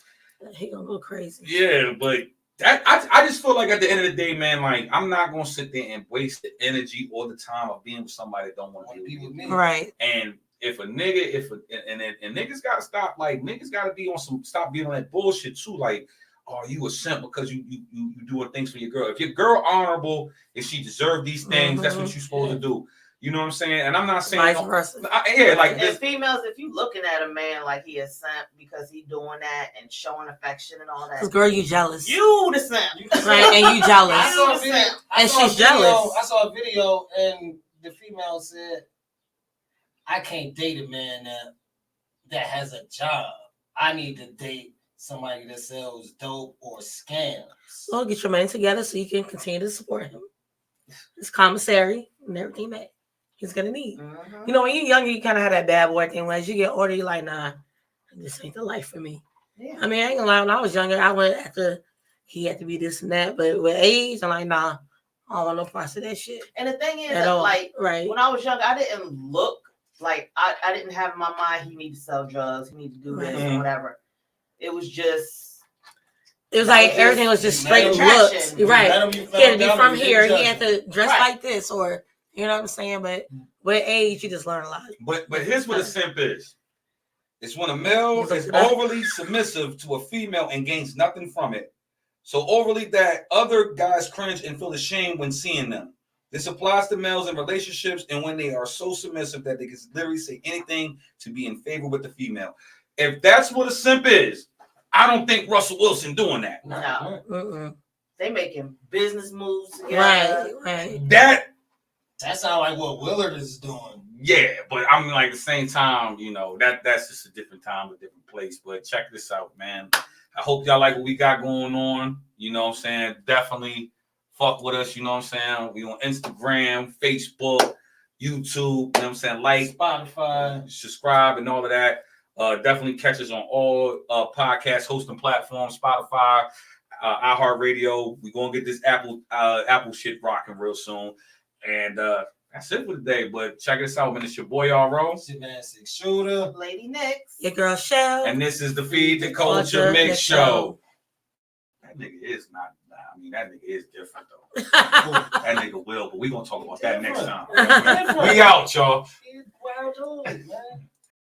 he gonna go crazy. Yeah, but I just feel like at the end of the day, man, like I'm not gonna sit there and waste the energy or the time of being with somebody that don't want to be with me. Right. And if a nigga, and niggas gotta stop, like niggas gotta be on stop being on that bullshit too. Like, oh, you a simp because you doing things for your girl. If your girl honorable, if she deserve these things, that's what you're supposed to do. You know what I'm saying? And I'm not saying vice versa. And females, if you looking at a man like he a simp because he doing that and showing affection and all that, because girl, you jealous. You the simp, right? And you jealous. She's jealous. I saw a video and the female said, "I can't date a man that has a job. I need to date somebody that sells dope or scams." Well, get your money together so you can continue to support him. His commissary and everything that he's gonna need. Mm-hmm. You know, when you're younger, you kind of have that bad boy thing. When you get older, you're like, nah, this ain't the life for me. Yeah. I mean, I ain't gonna lie. When I was younger, I went after he had to be this and that. But with age, I'm like, nah, I don't want no parts of that shit. And the thing is, like, when I was younger, I didn't look like I didn't have in my mind he need to sell drugs, he need to do this or whatever. It was just. It was like everything was just straight looks. Right. He had to be from here. He had to dress like this, or you know what I'm saying? But with age, you just learn a lot. But here's what a simp is. It's when a male is overly submissive to a female and gains nothing from it. So overly that other guys cringe and feel ashamed when seeing them. This applies to males in relationships and when they are so submissive that they can literally say anything to be in favor with the female. If that's what a simp is, I don't think Russell Wilson doing that. No. They making business moves together. Right. That That sounds like what Willard is doing. Yeah, but I mean, like at the same time, you know, that's just a different time, a different place. But check this out, man. I hope y'all like what we got going on. You know what I'm saying? Definitely fuck with us. You know what I'm saying? We on Instagram, Facebook, YouTube. You know what I'm saying? Like, Spotify, subscribe, and all of that. Definitely catch us on all podcast hosting platforms, Spotify, iHeartRadio. We're gonna get this Apple shit rocking real soon. And that's it for today. But check us out, man. It's your boy RO. it's your man Six Shooter. Lady Nix. Your girl Shell. And this is the Feed the Culture Mix Show. That nigga is not, I mean, that nigga is different though. That nigga will, but we gonna talk about that next time. We out, y'all. Wow, dude, man.